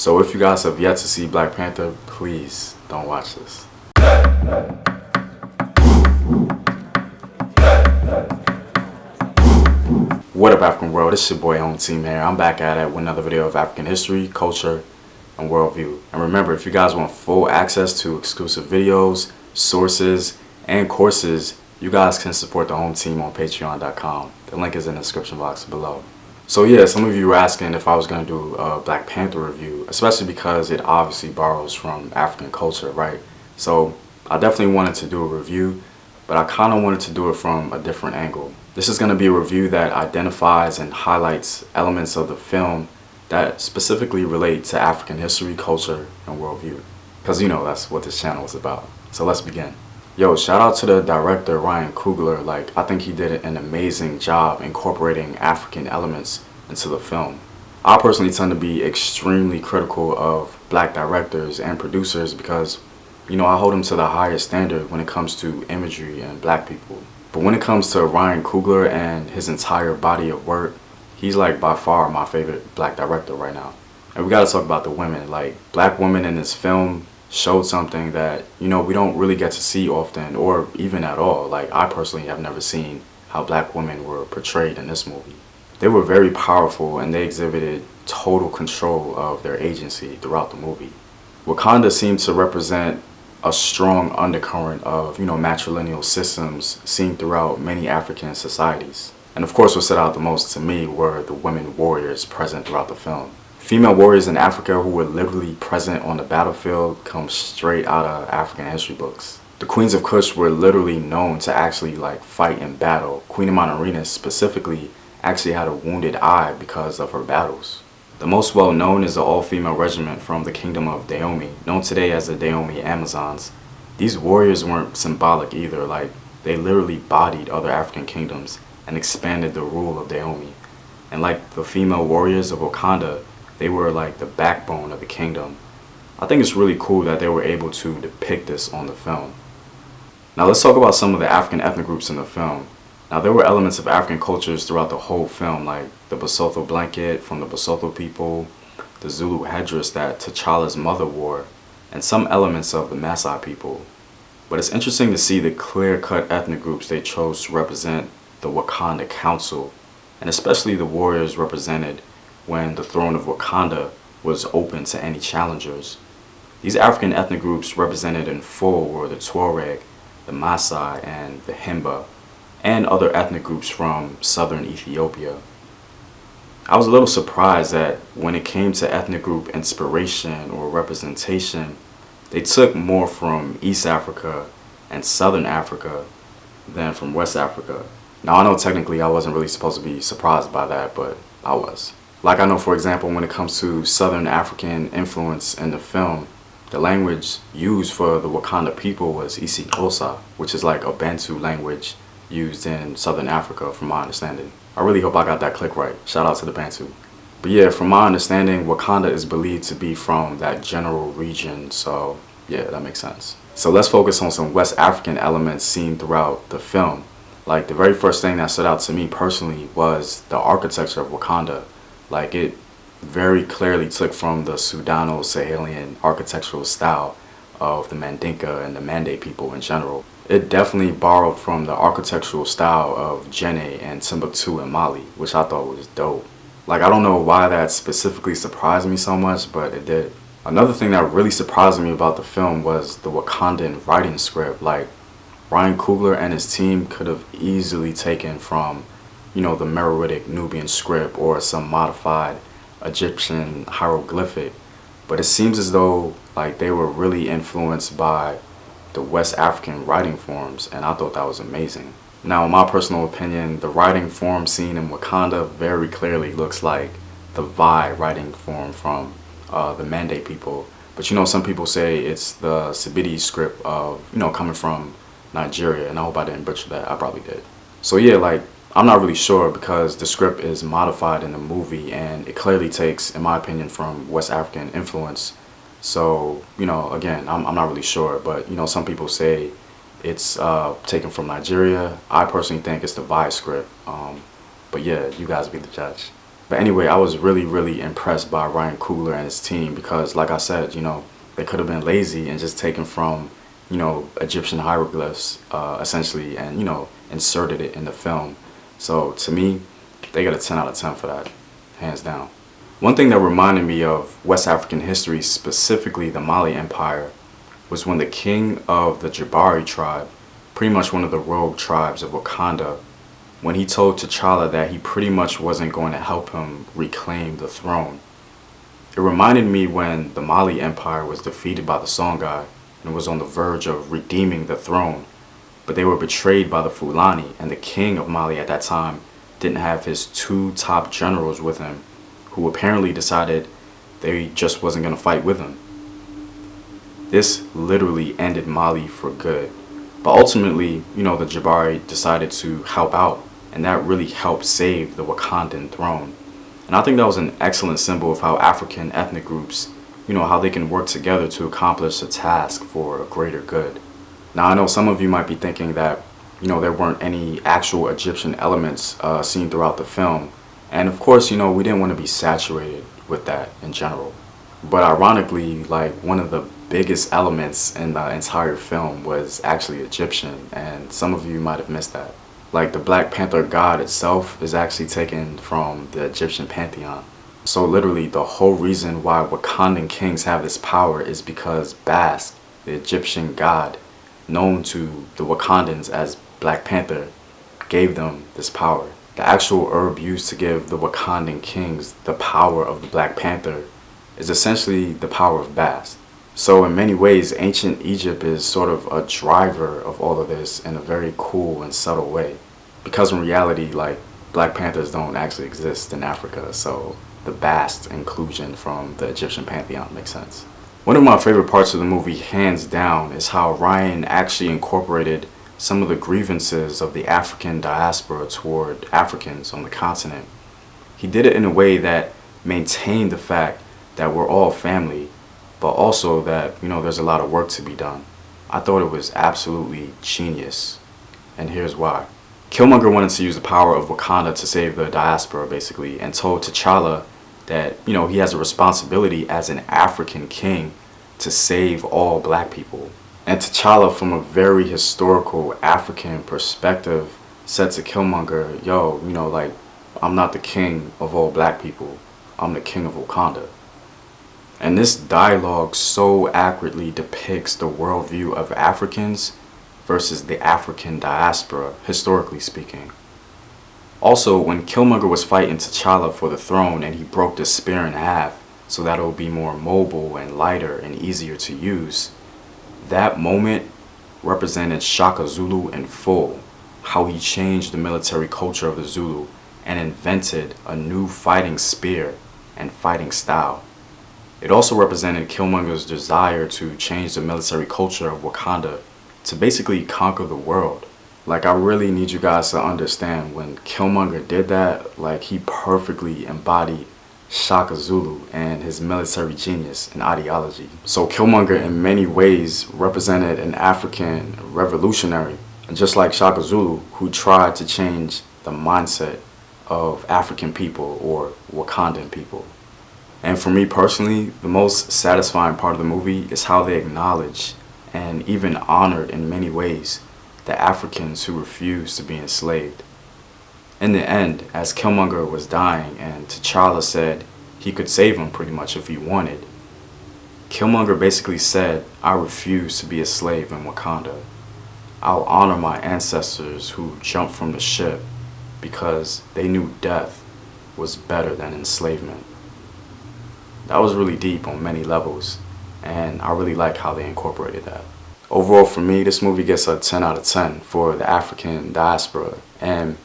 So if you guys have yet to see Black Panther, please don't watch this. What up, African world? It's your boy Home Team here. I'm back at it with another video of African history, culture, and worldview. And remember, if you guys want full access to exclusive videos, sources, and courses, you guys can support the Home Team on patreon.com. The link is in the description box below. So yeah, some of you were asking if I was going to do a Black Panther review, especially because it obviously borrows from African culture, right? So I definitely wanted to do a review, but I kind of wanted to do it from a different angle. This is going to be a review that identifies and highlights elements of the film that specifically relate to African history, culture, and worldview. Because you know that's what this channel is about. So let's begin. Yo, shout out to the director Ryan Coogler. Like, I think he did an amazing job incorporating African elements into the film. I personally tend to be extremely critical of black directors and producers because, you know, I hold them to the highest standard when it comes to imagery and black people. But when it comes to Ryan Coogler and his entire body of work, he's like by far my favorite black director right now. And we gotta talk about the women. Like, black women in this film showed something that, you know, we don't really get to see often or even at all. Like, I personally have never seen how black women were portrayed in this movie. They were very powerful and they exhibited total control of their agency throughout the movie. Wakanda seemed to represent a strong undercurrent of, you know, matrilineal systems seen throughout many African societies. And of course, what stood out the most to me were the women warriors present throughout the film. Female warriors in Africa who were literally present on the battlefield come straight out of African history books. The queens of Kush were literally known to actually like fight in battle. Queen Amanirenas specifically actually had a wounded eye because of her battles. The most well known is the all-female regiment from the kingdom of Dahomey, known today as the Dahomey Amazons. These warriors weren't symbolic either, like they literally bodied other African kingdoms and expanded the rule of Dahomey. And like the female warriors of Wakanda, they were like the backbone of the kingdom. I think it's really cool that they were able to depict this on the film. Now let's talk about some of the African ethnic groups in the film. Now there were elements of African cultures throughout the whole film, like the Basotho blanket from the Basotho people, the Zulu headdress that T'Challa's mother wore, and some elements of the Maasai people. But it's interesting to see the clear-cut ethnic groups they chose to represent the Wakanda Council, and especially the warriors represented when the throne of Wakanda was open to any challengers. These African ethnic groups represented in full were the Tuareg, the Maasai, and the Himba, and other ethnic groups from southern Ethiopia. I was a little surprised that when it came to ethnic group inspiration or representation, they took more from East Africa and Southern Africa than from West Africa. Now I know technically I wasn't really supposed to be surprised by that, but I was. Like, I know, for example, when it comes to Southern African influence in the film, the language used for the Wakanda people was isiXhosa, which is like a Bantu language used in Southern Africa, from my understanding. I really hope I got that click right. Shout out to the Bantu. But yeah, from my understanding, Wakanda is believed to be from that general region, so yeah, that makes sense. So let's focus on some West African elements seen throughout the film. Like, the very first thing that stood out to me personally was the architecture of Wakanda. Like, it very clearly took from the Sudano-Sahelian architectural style of the Mandinka and the Mande people in general. It definitely borrowed from the architectural style of Djenné and Timbuktu in Mali, which I thought was dope. Like, I don't know why that specifically surprised me so much, but it did. Another thing that really surprised me about the film was the Wakandan writing script. Like, Ryan Coogler and his team could have easily taken from, you know, the Meroitic Nubian script or some modified Egyptian hieroglyphic, but it seems as though like they were really influenced by the West African writing forms, and I thought that was amazing. Now, in my personal opinion, the writing form seen in Wakanda very clearly looks like the Vai writing form from the Mande people, but you know, some people say it's the Sibidi script of, you know, coming from Nigeria, and I hope I didn't butcher that. I probably did. So yeah, like, I'm not really sure because the script is modified in the movie and it clearly takes, in my opinion, from West African influence. So, you know, again, I'm not really sure, but, you know, some people say it's taken from Nigeria. I personally think it's the Vai script. But yeah, you guys be the judge. But anyway, I was really impressed by Ryan Coogler and his team because, like I said, they could have been lazy and just taken from, Egyptian hieroglyphs, essentially, and, inserted it in the film. So to me, they got a 10 out of 10 for that, hands down. One thing that reminded me of West African history, specifically the Mali Empire, was when the king of the Jabari tribe, pretty much one of the rogue tribes of Wakanda, when he told T'Challa that he pretty much wasn't going to help him reclaim the throne. It reminded me when the Mali Empire was defeated by the Songhai and was on the verge of redeeming the throne, but they were betrayed by the Fulani, and the king of Mali at that time didn't have his 2 top generals with him, who apparently decided they just wasn't going to fight with him. This literally ended Mali for good. But ultimately, the Jabari decided to help out, and that really helped save the Wakandan throne. And I think that was an excellent symbol of how African ethnic groups, how they can work together to accomplish a task for a greater good. Now, I know some of you might be thinking that, there weren't any actual Egyptian elements seen throughout the film. And of course, we didn't want to be saturated with that in general. But ironically, like, one of the biggest elements in the entire film was actually Egyptian, and some of you might have missed that. Like, the Black Panther god itself is actually taken from the Egyptian pantheon. So literally, the whole reason why Wakandan kings have this power is because Bast, the Egyptian god, known to the Wakandans as Black Panther, gave them this power. The actual herb used to give the Wakandan kings the power of the Black Panther is essentially the power of Bast. So in many ways, ancient Egypt is sort of a driver of all of this in a very cool and subtle way. Because in reality, like, Black Panthers don't actually exist in Africa, so the Bast inclusion from the Egyptian pantheon makes sense. One of my favorite parts of the movie, hands down, is how Ryan actually incorporated some of the grievances of the African diaspora toward Africans on the continent. He did it in a way that maintained the fact that we're all family, but also that, there's a lot of work to be done. I thought it was absolutely genius, and here's why. Killmonger wanted to use the power of Wakanda to save the diaspora, basically, and told T'Challa that, he has a responsibility as an African king to save all black people. And T'Challa, from a very historical African perspective, said to Killmonger, yo, like, I'm not the king of all black people, I'm the king of Wakanda. And this dialogue so accurately depicts the worldview of Africans versus the African diaspora, historically speaking. Also, when Killmonger was fighting T'Challa for the throne and he broke the spear in half so that it would be more mobile and lighter and easier to use, that moment represented Shaka Zulu in full, how he changed the military culture of the Zulu and invented a new fighting spear and fighting style. It also represented Killmonger's desire to change the military culture of Wakanda to basically conquer the world. Like, I really need you guys to understand, when Killmonger did that, like, he perfectly embodied Shaka Zulu and his military genius and ideology. So Killmonger in many ways represented an African revolutionary, just like Shaka Zulu, who tried to change the mindset of African people or Wakandan people. And for me personally, the most satisfying part of the movie is how they acknowledge and even honored in many ways the Africans who refused to be enslaved. In the end, as Killmonger was dying and T'Challa said he could save him pretty much if he wanted, Killmonger basically said, I refuse to be a slave in Wakanda. I'll honor my ancestors who jumped from the ship because they knew death was better than enslavement. That was really deep on many levels, and I really like how they incorporated that. Overall, for me, this movie gets a 10 out of 10 for the African diaspora, and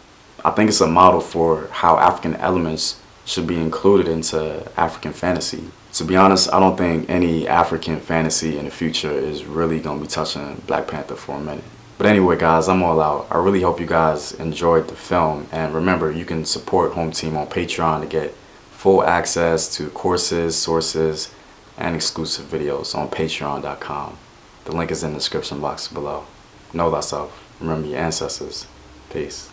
I think it's a model for how African elements should be included into African fantasy. To be honest, I don't think any African fantasy in the future is really going to be touching Black Panther for a minute. But anyway, guys, I'm all out. I really hope you guys enjoyed the film, and remember, you can support Home Team on Patreon to get full access to courses, sources, and exclusive videos on patreon.com. The link is in the description box below. Know thyself. Remember your ancestors. Peace.